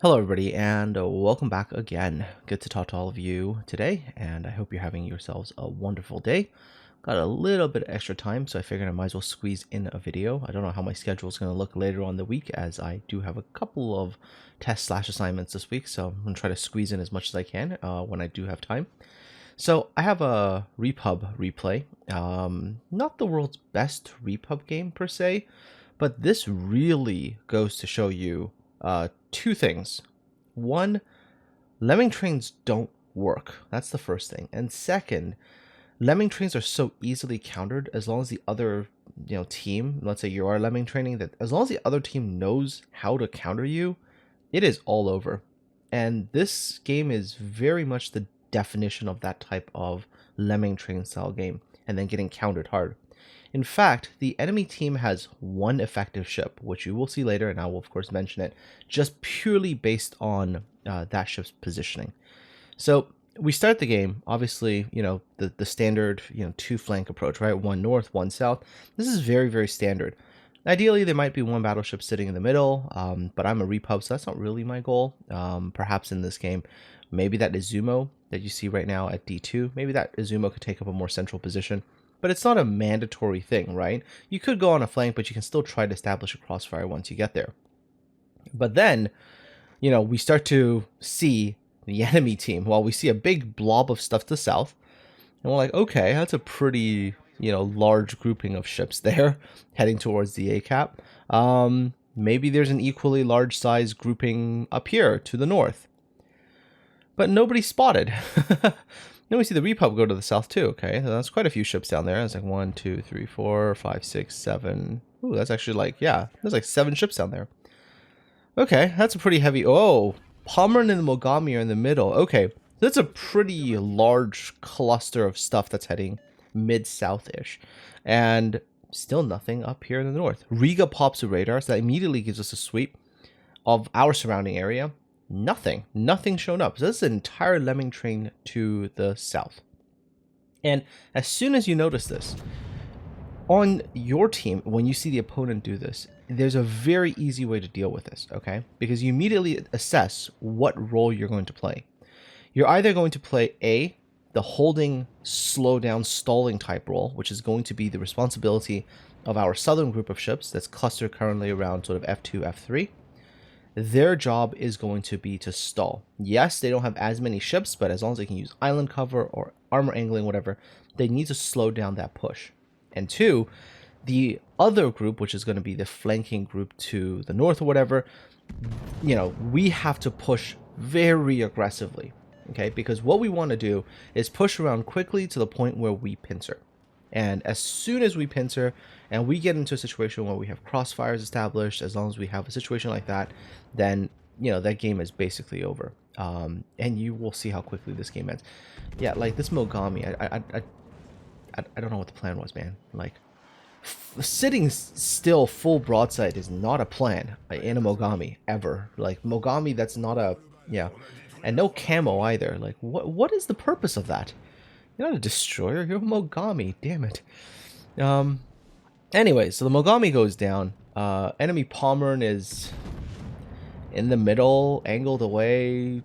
Hello, everybody, and welcome back again. Good to talk to all of you today, and I hope you're having yourselves a wonderful day. Got a little bit of extra time, so I figured I might as well squeeze in a video. I don't know how my schedule is going to look later on the week, as I do have a couple of test/assignments this week, so I'm going to try to squeeze in as much as I can when I do have time. So I have a Repub replay. Not the world's best Repub game per se, but this really goes to show you two things. One, lemming trains don't work. That's the first thing. And second, lemming trains are so easily countered as long as the other team, let's say you are lemming training, that as long as the other team knows how to counter you, it is all over. And this game is very much the definition of that type of lemming train style game, and then getting countered hard. In fact, the enemy team has one effective ship, which you will see later, and I will of course mention it, just purely based on that ship's positioning. So we start the game, obviously, the standard, two flank approach, right? One north, one south. This is very, very standard. Ideally, there might be one battleship sitting in the middle, but I'm a repub, so that's not really my goal. Perhaps in this game, maybe that Izumo that you see right now at D2, maybe that Izumo could take up a more central position. But it's not a mandatory thing, right? You could go on a flank, but you can still try to establish a crossfire once you get there. But then, we start to see the enemy team. Well, we see a big blob of stuff to the south. And we're like, okay, that's a pretty, large grouping of ships there heading towards the A cap. Maybe there's an equally large size grouping up here to the north. But nobody spotted. Then we see the Repub go to the south too. Okay, so that's quite a few ships down there. It's like 1, 2, 3, 4, 5, 6, 7. Ooh, that's actually like, yeah, there's like 7 ships down there. Okay, that's a pretty heavy. Oh, Pommern and the Mogami are in the middle. Okay, that's a pretty large cluster of stuff that's heading mid-south-ish. And still nothing up here in the north. Riga pops a radar, so that immediately gives us a sweep of our surrounding area. Nothing shown up. So this is an entire lemming train to the south. And as soon as you notice this, on your team, when you see the opponent do this, there's a very easy way to deal with this, okay? Because you immediately assess what role you're going to play. You're either going to play A, the holding, slow down, stalling type role, which is going to be the responsibility of our southern group of ships that's clustered currently around sort of F2, F3. Their job is going to be to stall. Yes, they don't have as many ships, but as long as they can use island cover or armor angling, whatever, they need to slow down that push. And two, the other group, which is going to be the flanking group to the north or whatever, we have to push very aggressively, okay? Because what we want to do is push around quickly to the point where we pincer. And as soon as we pincer and we get into a situation where we have crossfires established, as long as we have a situation like that, then, that game is basically over. And you will see how quickly this game ends. Yeah, like this Mogami, I don't know what the plan was, man. Like, sitting still full broadside is not a plan in a Mogami, ever. Like, Mogami, that's not a, yeah. And no camo either. Like, what is the purpose of that? You're not a destroyer, you're a Mogami, damn it. Anyway, so the Mogami goes down. Enemy Pommern is in the middle, angled away.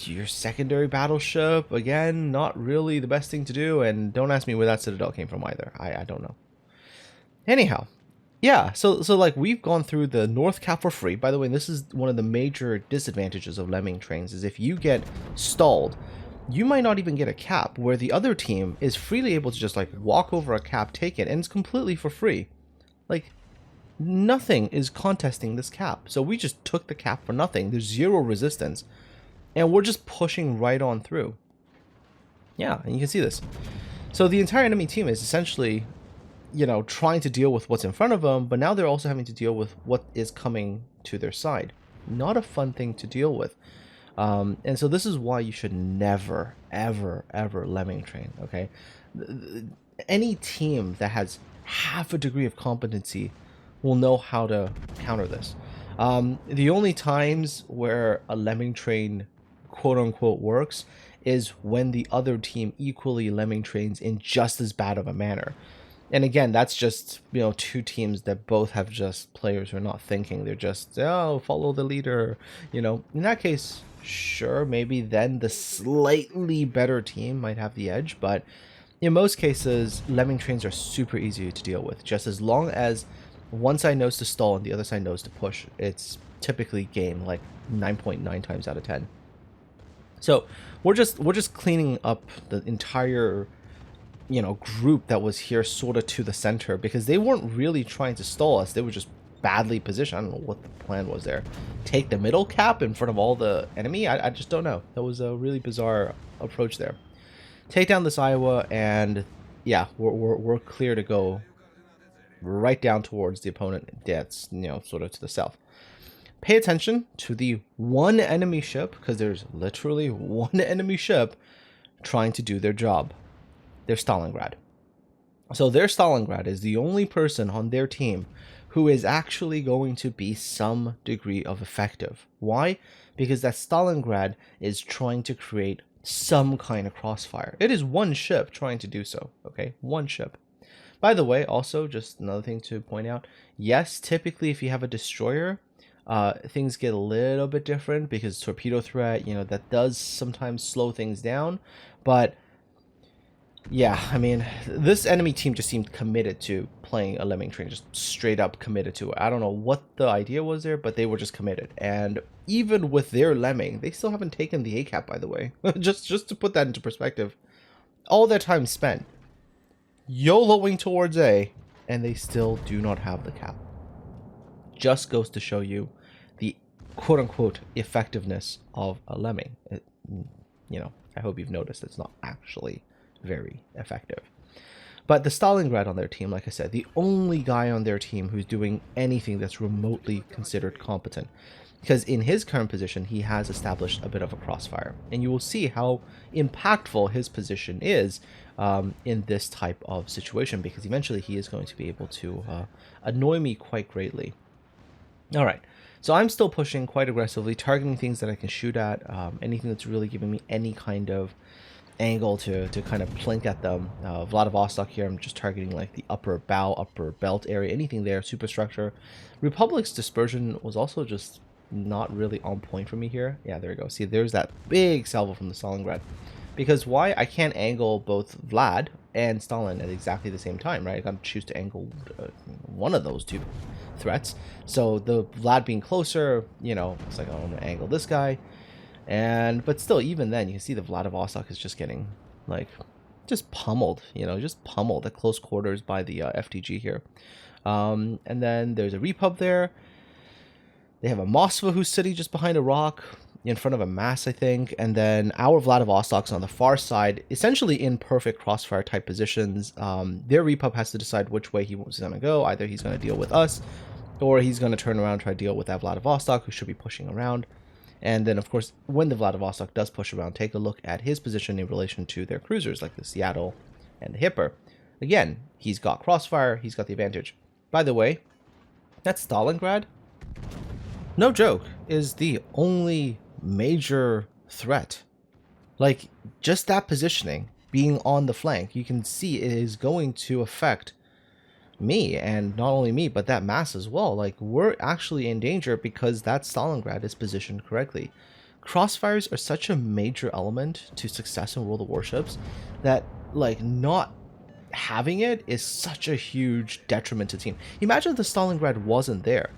Your secondary battleship, again, not really the best thing to do, and don't ask me where that Citadel came from either. I don't know. Anyhow, yeah, so like we've gone through the North Cap for free. By the way, this is one of the major disadvantages of lemming trains, is if you get stalled, you might not even get a cap, where the other team is freely able to just like walk over a cap, take it, and it's completely for free. Like, nothing is contesting this cap. So we just took the cap for nothing. There's zero resistance. And we're just pushing right on through. Yeah, and you can see this. So the entire enemy team is essentially, trying to deal with what's in front of them, but now they're also having to deal with what is coming to their side. Not a fun thing to deal with. And so this is why you should never, ever lemming train, okay? Any team that has half a degree of competency will know how to counter this. The only times where a lemming train quote-unquote works is when the other team equally lemming trains in just as bad of a manner. And again, that's just, two teams that both have just players who are not thinking. They're just, oh, follow the leader. In that case, sure, maybe then the slightly better team might have the edge. But in most cases, lemming trains are super easy to deal with. Just as long as one side knows to stall and the other side knows to push, it's typically game like 9.9 times out of 10. So we're just cleaning up the entire group that was here sort of to the center, because they weren't really trying to stall us. They were just badly positioned. I don't know what the plan was there. Take the middle cap in front of all the enemy? I just don't know. That was a really bizarre approach there. Take down this Iowa, and yeah, we're clear to go right down towards the opponent that's, sort of to the south. Pay attention to the one enemy ship, because there's literally one enemy ship trying to do their job. Their Stalingrad. So their Stalingrad is the only person on their team who is actually going to be some degree of effective. Why? Because that Stalingrad is trying to create some kind of crossfire. It is one ship trying to do so, okay? One ship. By the way, also, just another thing to point out, yes, typically if you have a destroyer, things get a little bit different, because torpedo threat, that does sometimes slow things down. But yeah, I mean, this enemy team just seemed committed to playing a lemming train, just straight up committed to it. I don't know what the idea was there, but they were just committed. And even with their lemming, they still haven't taken the A cap, by the way. just to put that into perspective, all their time spent YOLOing towards A, and they still do not have the cap. Just goes to show you the quote-unquote effectiveness of a lemming. I hope you've noticed it's not actually very effective. But the Stalingrad on their team, like I said, the only guy on their team who's doing anything that's remotely considered competent, because in his current position he has established a bit of a crossfire, and you will see how impactful his position is in this type of situation, because eventually he is going to be able to annoy me quite greatly. All right, so I'm still pushing quite aggressively, targeting things that I can shoot at, anything that's really giving me any kind of angle to kind of plink at them. Vladivostok here, I'm just targeting like the upper bow, upper belt area, anything there, superstructure. Republic's dispersion was also just not really on point for me here. Yeah, there we go. See, there's that big salvo from the Stalingrad. Because why? I can't angle both Vlad and Stalin at exactly the same time, right? I gotta choose to angle one of those two threats. So the Vlad being closer, it's like I want to angle this guy. But still, even then, you can see the Vladivostok is just getting, like, just pummeled, just pummeled at close quarters by the FTG here. And then there's a repub there. They have a Moskva who's sitting just behind a rock in front of a mass, I think. And then our Vladivostok's on the far side, essentially in perfect crossfire type positions. Their repub has to decide which way he's going to go. Either he's going to deal with us, or he's going to turn around and try to deal with that Vladivostok, who should be pushing around. And then, of course, when the Vladivostok does push around, take a look at his position in relation to their cruisers, like the Seattle and the Hipper. Again, he's got crossfire, he's got the advantage. By the way, that Stalingrad, no joke, is the only major threat. Like, just that positioning, being on the flank, you can see it is going to affect me, and not only me, but that mass as well. Like, we're actually in danger because that Stalingrad is positioned correctly. Crossfires are such a major element to success in World of Warships that, like, not having it is such a huge detriment to the team. Imagine if the Stalingrad wasn't there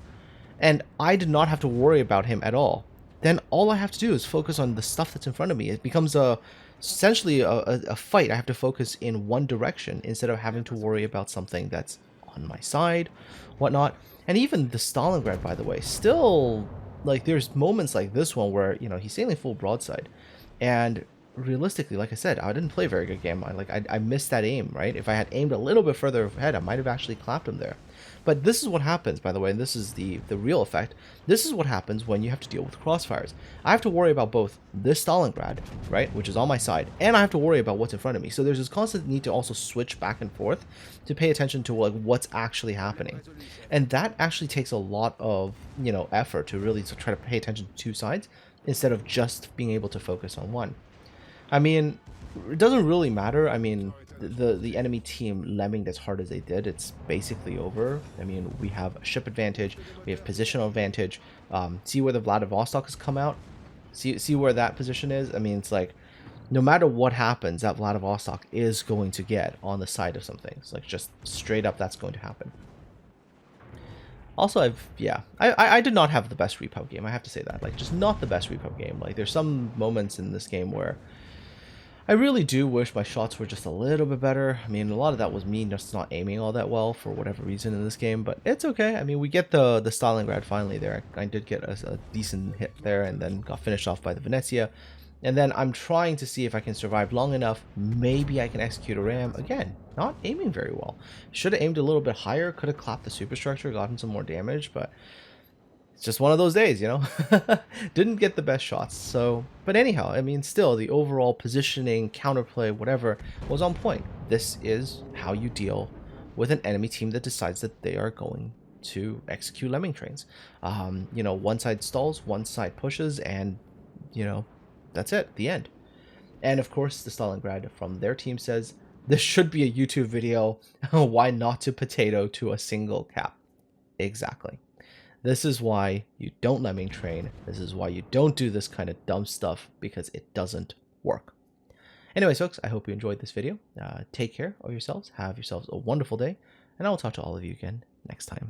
and I did not have to worry about him at all. Then all I have to do is focus on the stuff that's in front of me. It becomes essentially a fight. I have to focus in one direction instead of having to worry about something that's on my side, whatnot. And even the Stalingrad, by the way, still, like, there's moments like this one where, he's sailing full broadside, and realistically, like I said, I didn't play a very good game. I missed that aim, right? If I had aimed a little bit further ahead, I might have actually clapped him there. But this is what happens, by the way, and this is the real effect. This is what happens when you have to deal with crossfires. I have to worry about both this Stalingrad, right, which is on my side, and I have to worry about what's in front of me. So there's this constant need to also switch back and forth to pay attention to, like, what's actually happening. And that actually takes a lot of, effort to really try to pay attention to two sides instead of just being able to focus on one. I mean, it doesn't really matter. I mean, the enemy team lemming as hard as they did, it's basically over. I mean, we have a ship advantage, we have positional advantage. See where the Vladivostok has come out? See where that position is? I mean, it's like, no matter what happens, that Vladivostok is going to get on the side of something. It's like, just straight up, that's going to happen. Also, I did not have the best repub game. I have to say that. Like, just not the best repub game. Like, there's some moments in this game where I really do wish my shots were just a little bit better. I mean, a lot of that was me just not aiming all that well for whatever reason in this game, but it's okay. I mean, we get the Stalingrad finally there. I did get a decent hit there and then got finished off by the Venezia. And then I'm trying to see if I can survive long enough. Maybe I can execute a ram. Again, not aiming very well. Should have aimed a little bit higher. Could have clapped the superstructure, gotten some more damage, but it's just one of those days, you know? Didn't get the best shots. So, but anyhow, I mean, still, the overall positioning, counterplay, whatever, was on point. This is how you deal with an enemy team that decides that they are going to execute lemming trains. You know, one side stalls, one side pushes, and, you know, that's it, the end. And of course, the Stalingrad from their team says, this should be a YouTube video. Why not to potato to a single cap? Exactly. This is why you don't lemming train. This is why you don't do this kind of dumb stuff, because it doesn't work. Anyways, folks, I hope you enjoyed this video. Take care of yourselves. Have yourselves a wonderful day. And I will talk to all of you again next time.